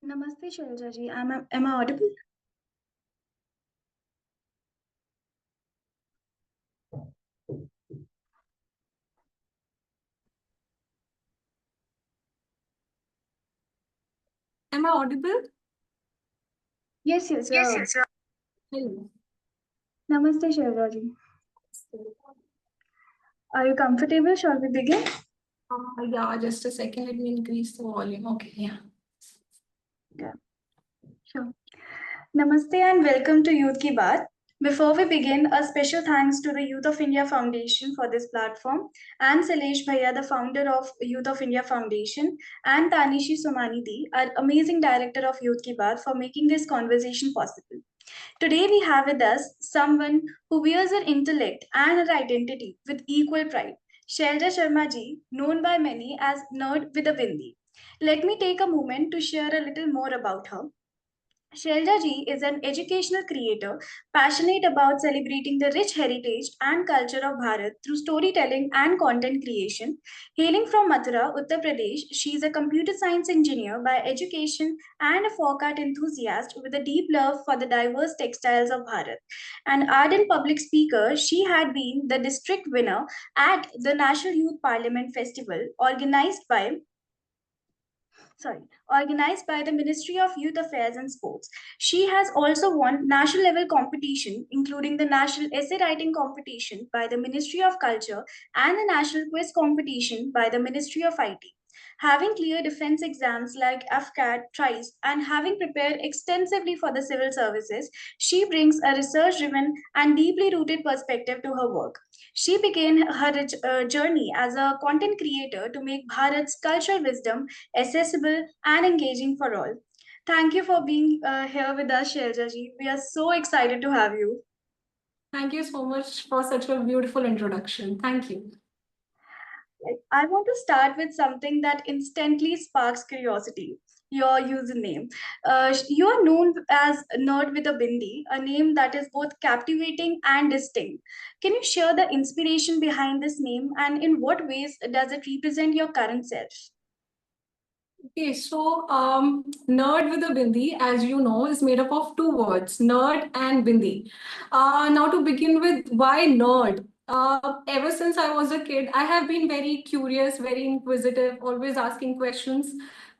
Namaste, Shailja ji. Am I audible? Am I audible? Yes, yes. Hello. Namaste, Shailja ji. Are you comfortable? Shall we begin? Yeah, just a second. Let me increase the volume. Okay, yeah. Yeah, sure. Namaste and welcome to Youth Ki Baat. Before we begin, a special thanks to the Youth of India Foundation for this platform, and Sailesh Bhaiya, the founder of Youth of India Foundation, and Tanishi Somanidi, our amazing director of Youth Ki Baat, for making this conversation possible. Today we have with us someone who wears her intellect and her identity with equal pride. Shailja Sharma ji, known by many as Nerd with a Bindi. Let me take a moment to share a little more about her. Shailja ji is an educational creator passionate about celebrating the rich heritage and culture of Bharat through storytelling and content creation. Hailing from Mathura, Uttar Pradesh, she is a computer science engineer by education and a folk art enthusiast with a deep love for the diverse textiles of Bharat. An ardent public speaker, she had been the district winner at the National Youth Parliament Festival sorry, organized by the Ministry of Youth Affairs and Sports. She has also won national level competition, including the National Essay Writing Competition by the Ministry of Culture and the National Quiz Competition by the Ministry of IT. Having cleared defense exams like AFCAT, TRICE, and having prepared extensively for the civil services, she brings a research driven and deeply rooted perspective to her work. She began her journey as a content creator to make Bharat's cultural wisdom accessible and engaging for all. Thank you for being here with us, Shailja ji. We are so excited to have you. Thank you so much for such a beautiful introduction. Thank you. I want to start with something that instantly sparks curiosity. Your username. You are known as Nerd with a Bindi, a name that is both captivating and distinct. Can you share the inspiration behind this name and in what ways does it represent your current self? Okay, so nerd with a bindi, as you know, is made up of two words, nerd and bindi. Now, to begin with, why nerd? Ever since I was a kid, I have been very curious, very inquisitive, always asking questions,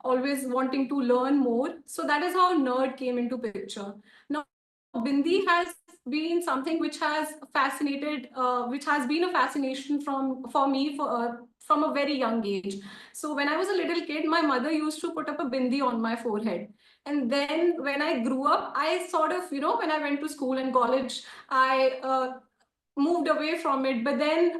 always wanting to learn more. So that is how nerd came into picture. Now, bindi has been something which has fascinated, which has been a fascination for me from a very young age. So when I was a little kid, my mother used to put up a bindi on my forehead. And then when I grew up, I sort of, when I went to school and college, I moved away from it. But then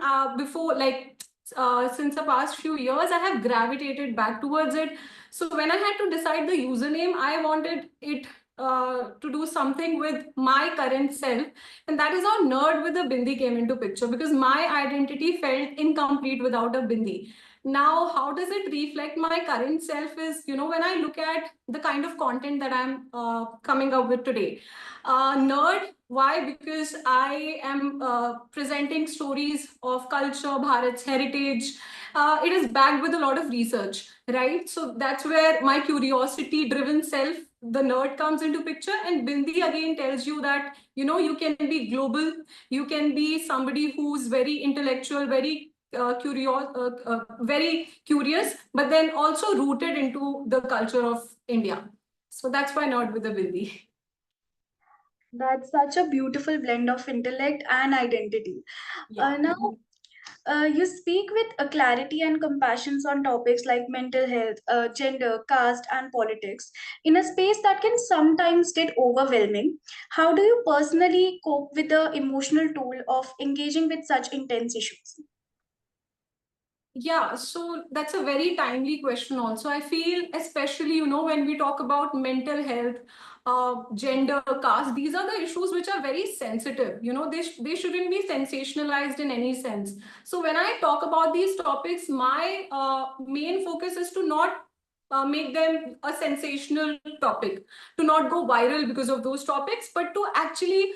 since the past few years, I have gravitated back towards it. So when I had to decide the username, I wanted it to do something with my current self. And that is how nerd with a bindi came into picture, because my identity felt incomplete without a bindi. Now, how does it reflect my current self is, when I look at the kind of content that I'm coming up with today. Nerd, why? Because I am presenting stories of culture, Bharat's heritage. It is backed with a lot of research, right? So that's where my curiosity driven self, the nerd, comes into picture. And bindi again tells you that you can be global, you can be somebody who's very intellectual, very curious, but then also rooted into the culture of India. So that's why nerd with a bindi. That's such a beautiful blend of intellect and identity. Yeah. Now, you speak with a clarity and compassion on topics like mental health, gender, caste, and politics in a space that can sometimes get overwhelming. How do you personally cope with the emotional toll of engaging with such intense issues? Yeah, so that's a very timely question also. I feel, especially, when we talk about mental health gender, caste. These are the issues which are very sensitive. They shouldn't be sensationalized in any sense. So when I talk about these topics, my main focus is to not make them a sensational topic, to not go viral because of those topics, but to actually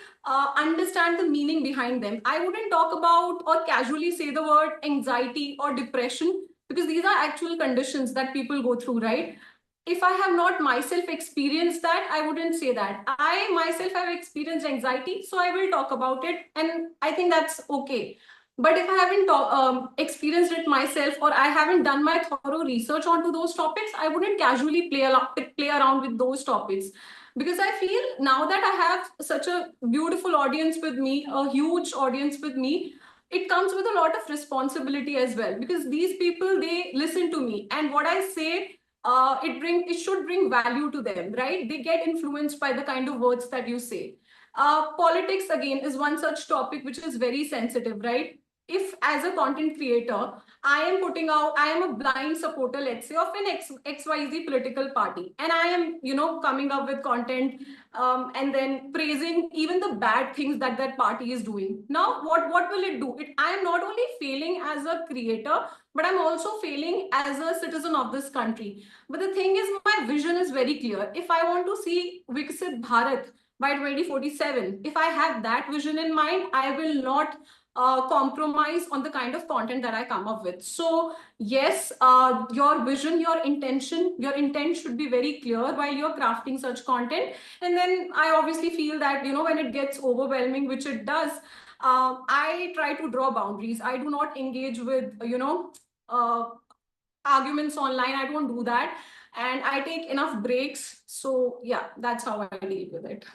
understand the meaning behind them. I wouldn't talk about or casually say the word anxiety or depression, because these are actual conditions that people go through, right? If I have not myself experienced that, I wouldn't say that. I myself have experienced anxiety, so I will talk about it, and I think that's okay. But if I haven't experienced it myself, or I haven't done my thorough research onto those topics, I wouldn't casually play around with those topics. Because I feel now that I have such a beautiful audience with me, a huge audience with me, it comes with a lot of responsibility as well. Because these people, they listen to me, and what I say, it should bring value to them, right? They get influenced by the kind of words that you say. Politics again is one such topic which is very sensitive, right? If as a content creator, I am a blind supporter, let's say, of an XYZ political party, and I am, coming up with content, and then praising even the bad things that that party is doing. Now, what will it do? I am not only failing as a creator, but I'm also failing as a citizen of this country. But the thing is, my vision is very clear. If I want to see Viksit Bharat by 2047, if I have that vision in mind, I will not compromise on the kind of content that I come up with. So yes, your vision, your intent should be very clear while you're crafting such content. And then I obviously feel that, when it gets overwhelming, which it does, I try to draw boundaries. I do not engage with, arguments online. I don't do that. And I take enough breaks. So yeah, that's how I deal with it.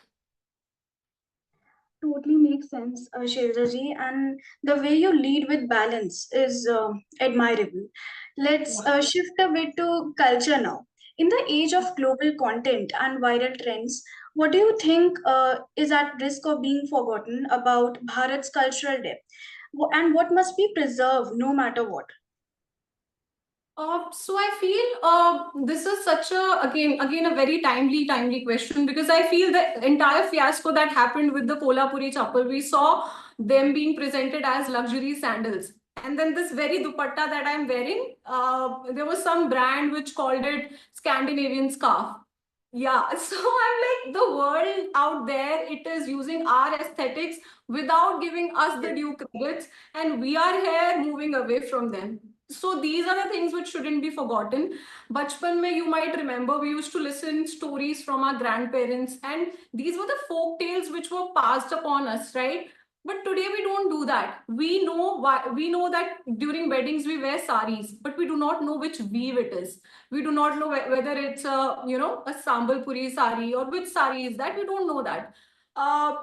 Totally makes sense, Shailja ji, and the way you lead with balance is admirable. Let's shift a bit to culture now. In the age of global content and viral trends, what do you think is at risk of being forgotten about Bharat's cultural depth? And what must be preserved no matter what? So I feel this is such a again a very timely question, because I feel the entire fiasco that happened with the Kolhapuri chappal, we saw them being presented as luxury sandals, and then this very dupatta that I'm wearing, there was some brand which called it Scandinavian scarf. Yeah, so I'm like, the world out there, it is using our aesthetics without giving us the due credits, and we are here moving away from them. So these are the things which shouldn't be forgotten. Bachpan mein, you might remember, we used to listen stories from our grandparents, and these were the folk tales which were passed upon us, right? But today we don't do that. We know why. We know that during weddings we wear saris, but we do not know which weave it is. We do not know whether it's a sambalpuri sari, or which sari is that. We don't know that.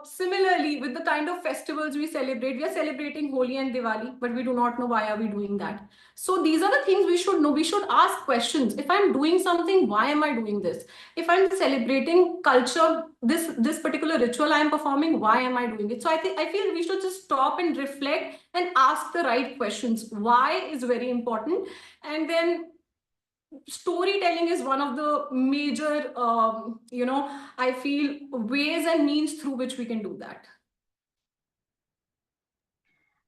Similarly, with the kind of festivals we are celebrating Holi and Diwali, but we do not know why are we doing that. So these are the things we should know. We should ask questions. If I'm doing something, why am I doing this? If I'm celebrating culture, this particular ritual I'm performing, why am I doing it? So I feel we should just stop and reflect and ask the right questions. Why is very important, and then storytelling is one of the major, I feel, ways and means through which we can do that.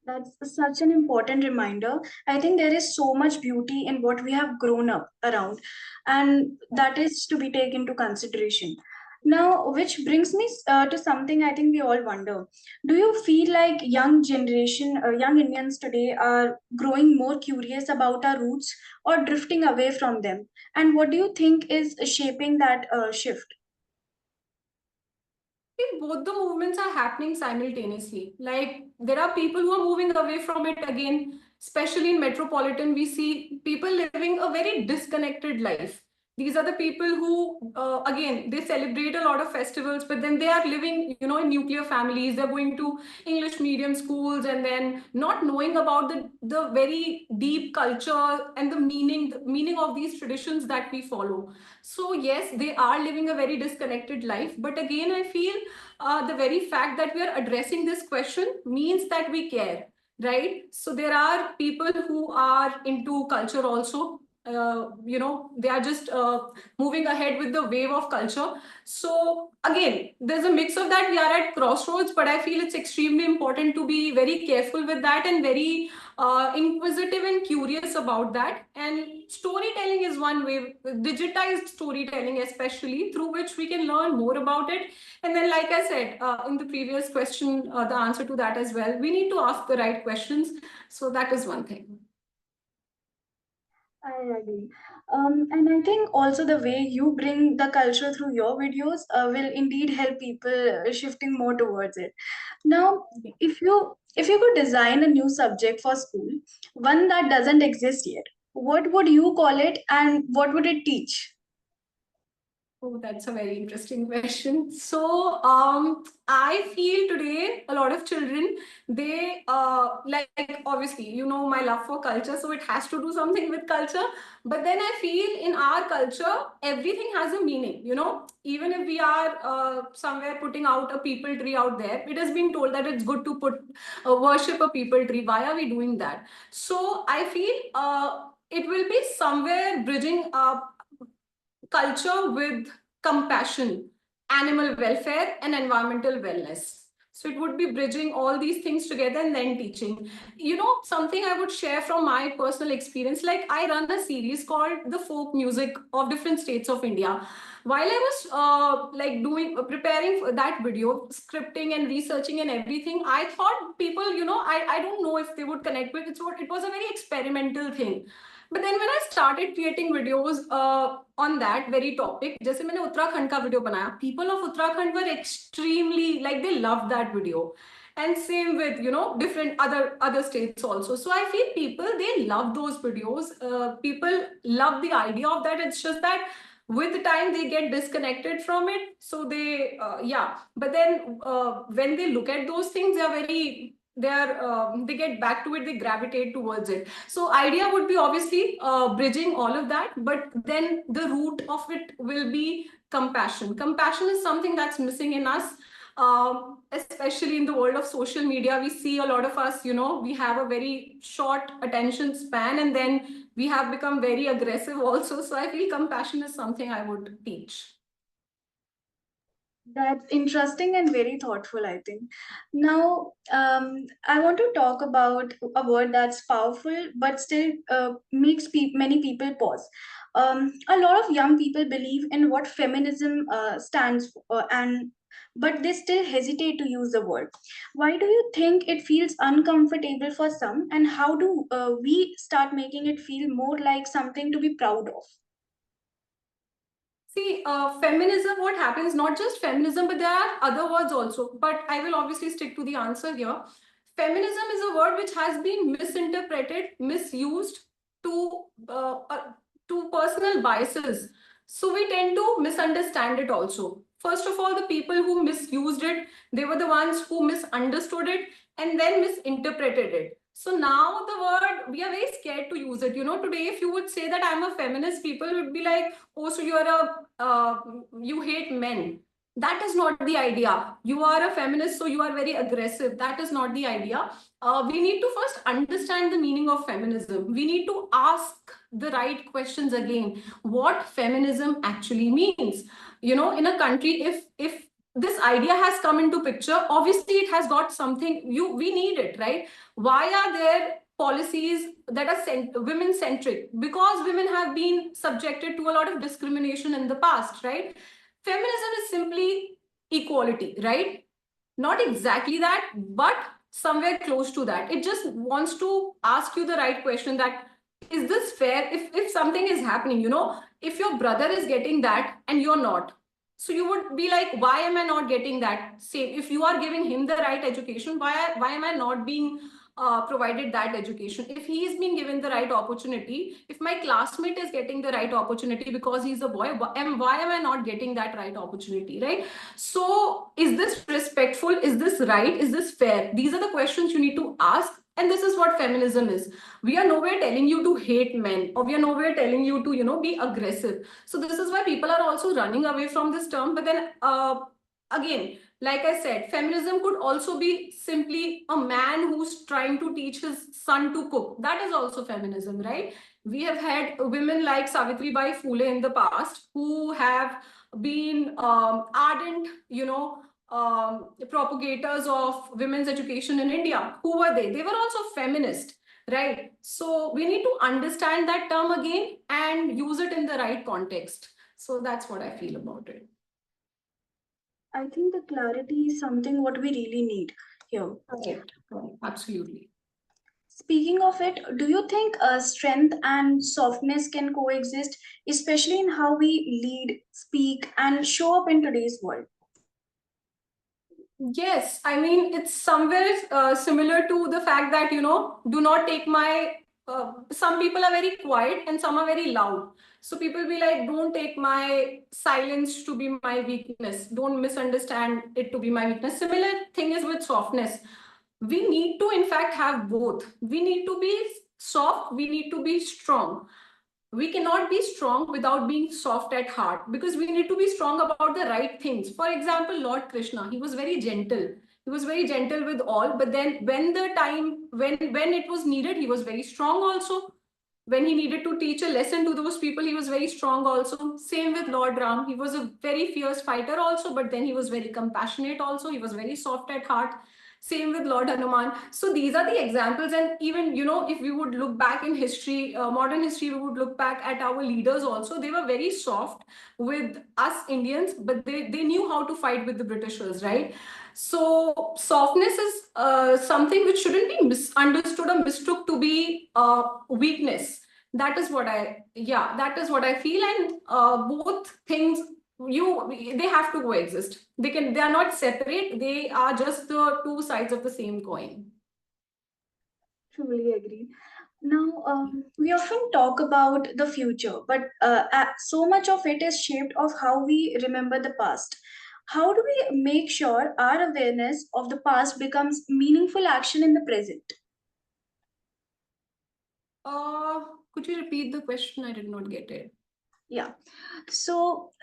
That's such an important reminder. I think there is so much beauty in what we have grown up around, and that is to be taken into consideration. Now, which brings me to something I think we all wonder. Do you feel like young Indians today are growing more curious about our roots or drifting away from them? And what do you think is shaping that shift? Think both the movements are happening simultaneously. Like, there are people who are moving away from it again, especially in metropolitan. We see people living a very disconnected life. These are the people who, again, they celebrate a lot of festivals, but then they are living, in nuclear families. They're going to English medium schools, and then not knowing about the very deep culture and the meaning of these traditions that we follow. So yes, they are living a very disconnected life. But again, I feel the very fact that we are addressing this question means that we care, right? So there are people who are into culture also. they are just moving ahead with the wave of culture. So again, there's a mix of that. We are at crossroads, but I feel it's extremely important to be very careful with that and very inquisitive and curious about that. And storytelling is one way, digitized storytelling especially, through which we can learn more about it. And then, like I said in the previous question, the answer to that as well, we need to ask the right questions. So that is one thing. I agree. And I think also the way you bring the culture through your videos will indeed help people shifting more towards it. Now, if you could design a new subject for school, one that doesn't exist yet, what would you call it and what would it teach? Oh, that's a very interesting question. So, I feel today a lot of children, they like, obviously, my love for culture, so it has to do something with culture. But then I feel in our culture, everything has a meaning. Even if we are somewhere putting out a people tree out there, it has been told that it's good to put worship a people tree. Why are we doing that? So I feel it will be somewhere bridging culture with compassion, animal welfare, and environmental wellness. So it would be bridging all these things together and then teaching. Something I would share from my personal experience, like I run a series called The Folk Music of Different States of India. While I was like preparing for that video, scripting and researching and everything, I thought people, I don't know if they would connect with it. So it was a very experimental thing. But then when I started creating videos on that very topic, जैसे मैंने उत्तराखंड का video बनाया, people of Uttarakhand were extremely, like, they loved that video. And same with different other states also. So I feel people, they love those videos. People love the idea of that. It's just that with the time they get disconnected from it. So they yeah. But then when they look at those things, they get back to it, they gravitate towards it. So idea would be obviously bridging all of that, but then the root of it will be compassion. Compassion is something that's missing in us. Especially in the world of social media, we see a lot of us, we have a very short attention span, and then we have become very aggressive also. So I feel compassion is something I would teach. That's interesting and very thoughtful, I think. Now, I want to talk about a word that's powerful but still makes many people pause. A lot of young people believe in what feminism stands for, and but they still hesitate to use the word. Why do you think it feels uncomfortable for some, and how do we start making it feel more like something to be proud of? See, feminism, what happens, not just feminism, but there are other words also. But I will obviously stick to the answer here. Feminism is a word which has been misinterpreted, misused to to personal biases. So we tend to misunderstand it also. First of all, the people who misused it, they were the ones who misunderstood it and then misinterpreted it. So now the word, we are very scared to use it. Today, if you would say that I'm a feminist, people would be like, oh, so you hate men. That is not the idea. You are a feminist, so you are very aggressive. That is not the idea. We need to first understand the meaning of feminism. We need to ask the right questions again. What feminism actually means. In a country, if this idea has come into picture, obviously it has got something, we need it, right? Why are there policies that are women centric? Because women have been subjected to a lot of discrimination in the past, right? Feminism is simply equality, right? Not exactly that, but somewhere close to that. It just wants to ask you the right question, that is this fair? If something is happening, if your brother is getting that and you're not, so you would be like, why am I not getting that? Same, if you are giving him the right education, why am I not being provided that education? If he is being given the right opportunity, if my classmate is getting the right opportunity because he's a boy, why am I not getting that right opportunity, right? So is this respectful? Is this right? Is this fair? These are the questions you need to ask. And this is what feminism is. We are nowhere telling you to hate men, or we are nowhere telling you to, be aggressive. So this is why people are also running away from this term. But then again, Like I said, feminism could also be simply a man who's trying to teach his son to cook. That is also feminism, right? We have had women like Savitri Bai Phule in the past who have been ardent, propagators of women's education in India. Who were they? They were also feminist, right? So we need to understand that term again and use it in the right context. So that's what I feel about it. I think the clarity is something what we really need here. Correct. Correct. Absolutely. Speaking of it, do you think strength and softness can coexist, especially in how we lead, speak, and show up in today's world? Yes, I mean, it's somewhere similar to the fact that, do not take my. Some people are very quiet and some are very loud. So people be like, don't take my silence to be my weakness. Don't misunderstand it to be my weakness. Similar thing is with softness. We need to, in fact, have both. We need to be soft, we need to be strong. We cannot be strong without being soft at heart, because we need to be strong about the right things. For example, Lord Krishna, he was very gentle. He was very gentle with all, but then when the time when it was needed, he was very strong also. When he needed to teach a lesson to those people, he was very strong also. Same with Lord Ram. He was a very fierce fighter also, but then he was very compassionate also. He was very soft at heart. Same with Lord Hanuman. So these are the examples. And even, if we would look back in history, modern history, we would look back at our leaders also. They were very soft with us Indians, but they knew how to fight with the Britishers, right? So softness is something which shouldn't be misunderstood or mistook to be weakness. That is what I feel. And both things, they have to coexist. They are not separate. They are just the two sides of the same coin. Truly agree. Now, we often talk about the future, but so much of it is shaped of how we remember the past. How do we make sure our awareness of the past becomes meaningful action in the present? uh could you repeat the question? I did not get it. Yeah. So,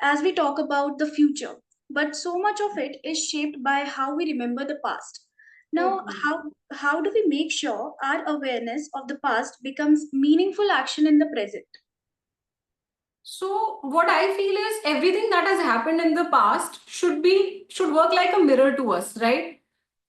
as we talk about the future, but so much of it is shaped by how we remember the past. Now, Okay. how do we make sure our awareness of the past becomes meaningful action in the present? So what I feel is everything that has happened in the past should work like a mirror to us, right?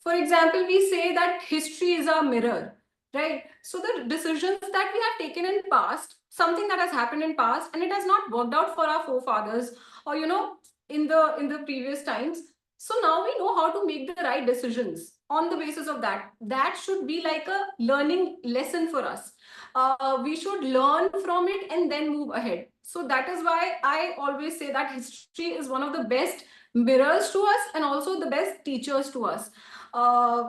For example, we say that history is our mirror, right? So the decisions that we have taken in past, something that has happened in past, and it has not worked out for our forefathers, or in the previous times. So now we know how to make the right decisions on the basis of that. That should be like a learning lesson for us. We should learn from it and then move ahead. So that is why I always say that history is one of the best mirrors to us and also the best teachers to us. Uh,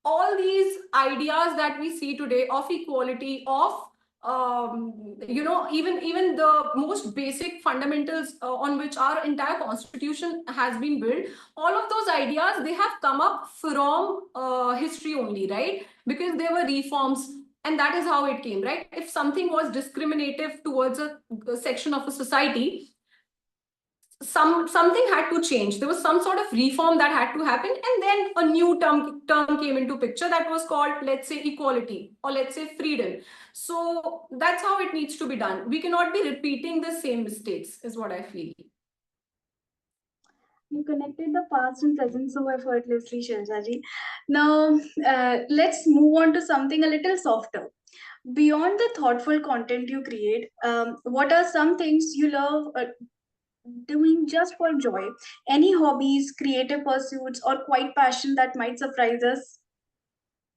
all these ideas that we see today of equality, of even the most basic fundamentals on which our entire constitution has been built, all of those ideas, they have come up from history only, right? Because there were reforms, and that is how it came, right? If something was discriminative towards a section of a society, something had to change. There was some sort of reform that had to happen, and then a new term came into picture that was called, let's say, equality, or let's say freedom. So that's how it needs to be done. We cannot be repeating the same mistakes, is what I feel. You connected the past and present so effortlessly, Shailja ji. Now, let's move on to something a little softer. Beyond the thoughtful content you create, what are some things you love doing just for joy? Any hobbies, creative pursuits, or quiet passion that might surprise us?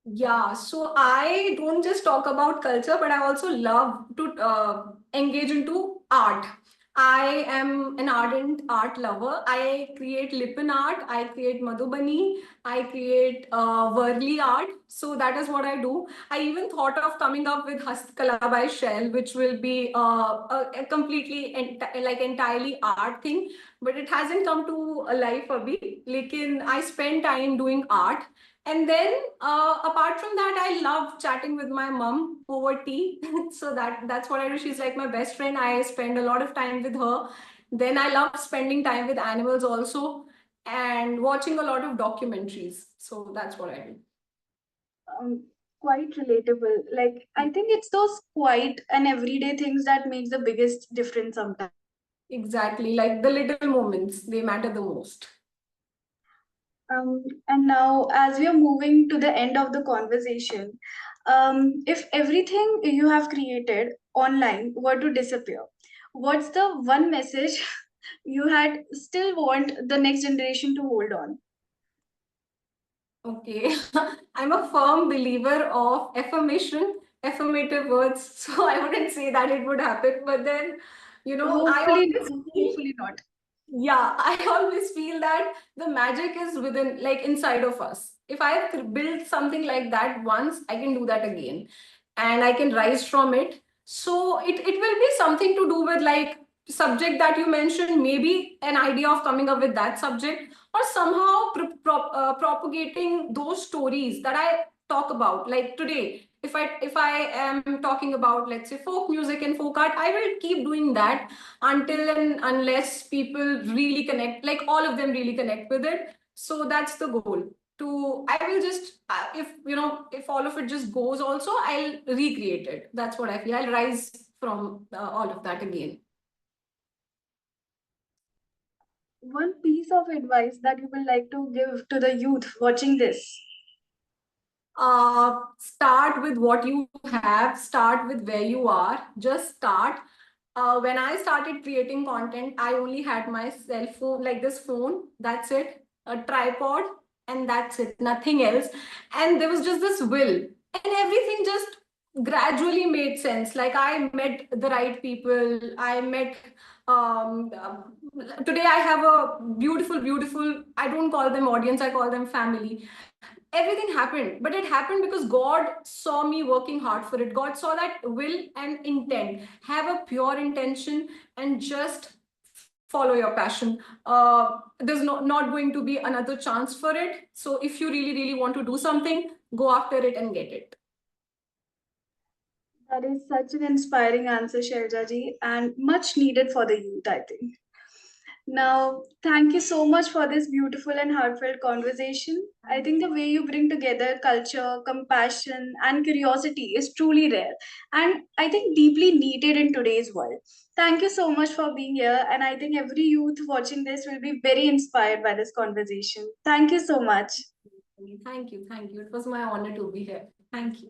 Yeah, so I don't just talk about culture, but I also love to engage into art. I am an ardent art lover. I create Lipan art, I create Madhubani, I create Worli art. So that is what I do. I even thought of coming up with Hastkala by Shell, which will be a completely like entirely art thing, but it hasn't come to life abhi. Lekin I spend time doing art. And then, apart from that, I love chatting with my mom over tea. So that's what I do. She's like my best friend. I spend a lot of time with her. Then I love spending time with animals also. and watching a lot of documentaries. So that's what I do. Um, quite relatable. Like, I think it's those quiet and everyday things that makes the biggest difference sometimes. Exactly, like the little moments, they matter the most. And now, as we are moving to the end of the conversation, if everything you have created online were to disappear, what's the one message you had still want the next generation to hold on? Okay, I'm a firm believer of affirmation, affirmative words. So I wouldn't say that it would happen, but then, I always feel, Hopefully not. yeah, I always feel that the magic is within, like inside of us. If I have built something like that once, I can do that again and I can rise from it. So it will be something to do with like subject that you mentioned, maybe an idea of coming up with that subject or somehow propagating those stories that I talk about. Like today, if I am talking about, let's say, folk music and folk art, I will keep doing that until and unless people really connect, like all of them really connect with it. So that's the goal. To I will just if all of it just goes, also I'll recreate it. That's what I feel. I'll rise from all of that again. One piece of advice that you would like to give to the youth watching this. Start with what you have, start with where you are, just start. When I started creating content, I only had my cell phone, like this phone, that's it, a tripod, and that's it, nothing else. And there was just this will, and everything just gradually made sense. Like I met the right people, I met today I have a beautiful, I don't call them audience, I call them family. Everything happened, but it happened because God saw me working hard for it. God saw that will and intent. Have a pure intention and just follow your passion. There's not going to be another chance for it. So if you really want to do something, go after it and get it. That is such an inspiring answer, Shailja ji, and much needed for the youth, I think. Now, thank you so much for this beautiful and heartfelt conversation. I think the way you bring together culture, compassion, and curiosity is truly rare, and I think deeply needed in today's world. Thank you so much for being here, and I think every youth watching this will be very inspired by this conversation. Thank you so much. Thank you. It was my honor to be here. Thank you.